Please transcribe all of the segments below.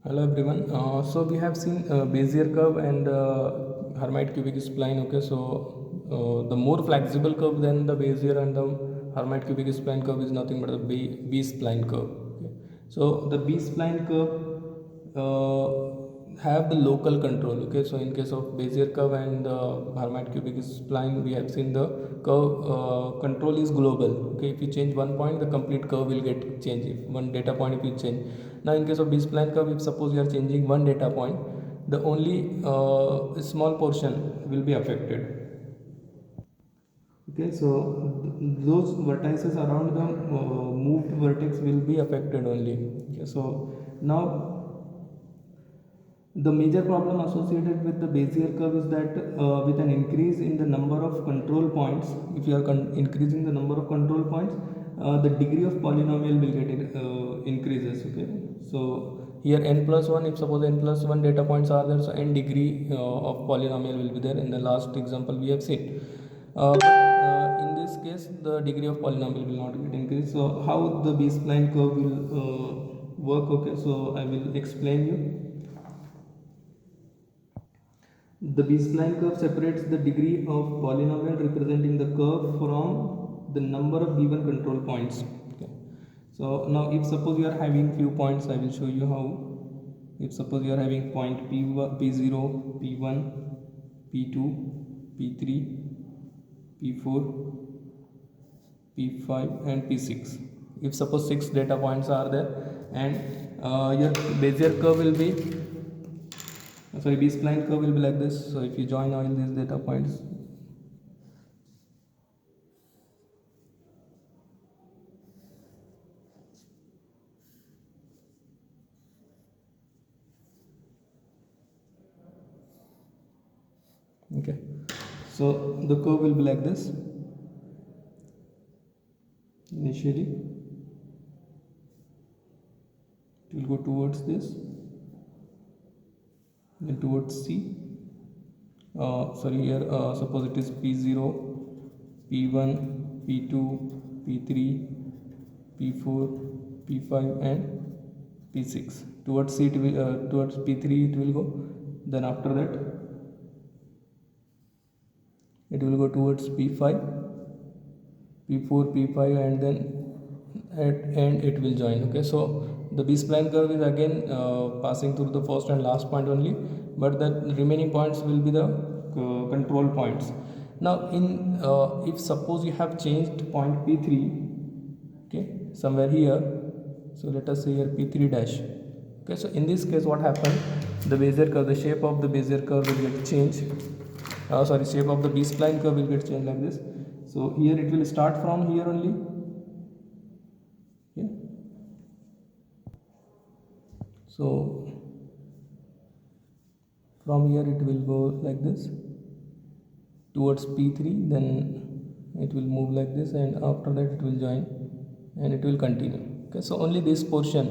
Hello everyone. So we have seen Bezier curve and Hermite cubic spline. Okay, so the more flexible curve than the Bezier and the Hermite cubic spline curve is nothing but the B-spline curve. Okay. So the B-spline curve have the local control. Okay, so in case of Bezier curve and Hermite cubic spline, we have seen the curve control is global. Okay, if you change one point, the complete curve will get changed. If one data point, if you change. Now in case of B-spline curve, if suppose you are changing one data point, the only small portion will be affected. Okay, so those vertices around the moved vertex will be affected only. Okay, so now the major problem associated with the Bezier curve is that with an increase in the number of control points, if you are increasing the number of control points, the degree of polynomial will get increases. Okay, so here n plus 1, if suppose n plus 1 data points are there, so n degree of polynomial will be there. In the last example we have seen, but in this case the degree of polynomial will not get increased. So how the B-spline curve will work? Okay, so I will explain you. The B-spline curve separates the degree of polynomial representing the curve from the number of given control points. Okay. So now if suppose you are having few points, I will show you how. If suppose you are having point P1, P0, P1, P2, P3, P4, P5 and P6. If suppose 6 data points are there and your Bezier curve will be B-spline curve will be like this. So if you join all these data points, okay, so the curve will be like this. Initially it will go towards this, then towards C. Here suppose it is P0, P1, P2, P3, P4, P5 and P6. Towards C it will, towards P3 it will go. Then after that it will go towards P5, P4, P5 and then at end it will join. Okay, so the B-spline curve is again passing through the first and last point only, but the remaining points will be the control points. Now in if suppose you have changed point P3, okay, somewhere here, so let us say here P3 dash. Okay, so in this case what happened, the Bezier curve, the shape of the Bezier curve will get changed. Shape of the B-spline curve will get changed like this. So here it will start from here only. Okay. So from here it will go like this towards P3, then it will move like this, and after that it will join and it will continue. Okay, so only this portion,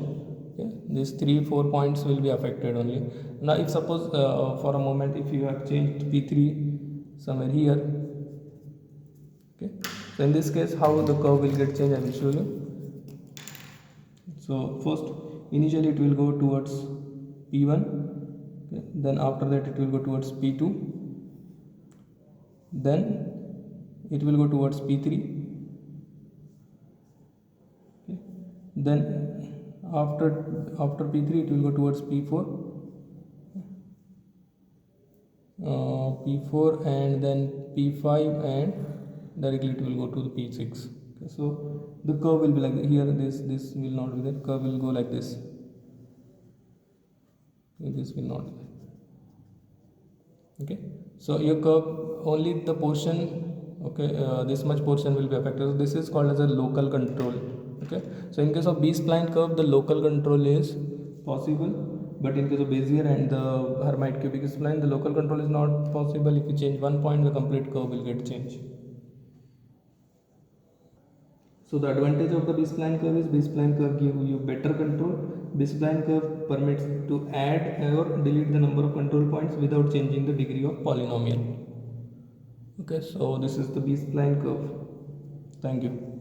okay, these 3-4 points will be affected only. Now if suppose for a moment if you have changed P3 somewhere here, okay, so in this case how the curve will get changed I will show you. So first initially it will go towards P1, okay, then after that it will go towards P2, then it will go towards P3, okay, then after P3 it will go towards P4, P4 and then P5 and directly it will go to the P6. Okay, so the curve will be like that. Here this will not be there, curve will go like this. Okay, this will not be there. Okay, so your curve only the portion, okay, this much portion will be affected. So this is called as a local control. Okay, so in case of B-spline curve the local control is possible, but in case of Bezier and the Hermite cubic spline the local control is not possible. If you change one point the complete curve will get changed. So the advantage of the B-spline curve is B-spline curve give you better control. B-spline curve permits to add or delete the number of control points without changing the degree of polynomial. Okay, so this is the B-spline curve. Thank you.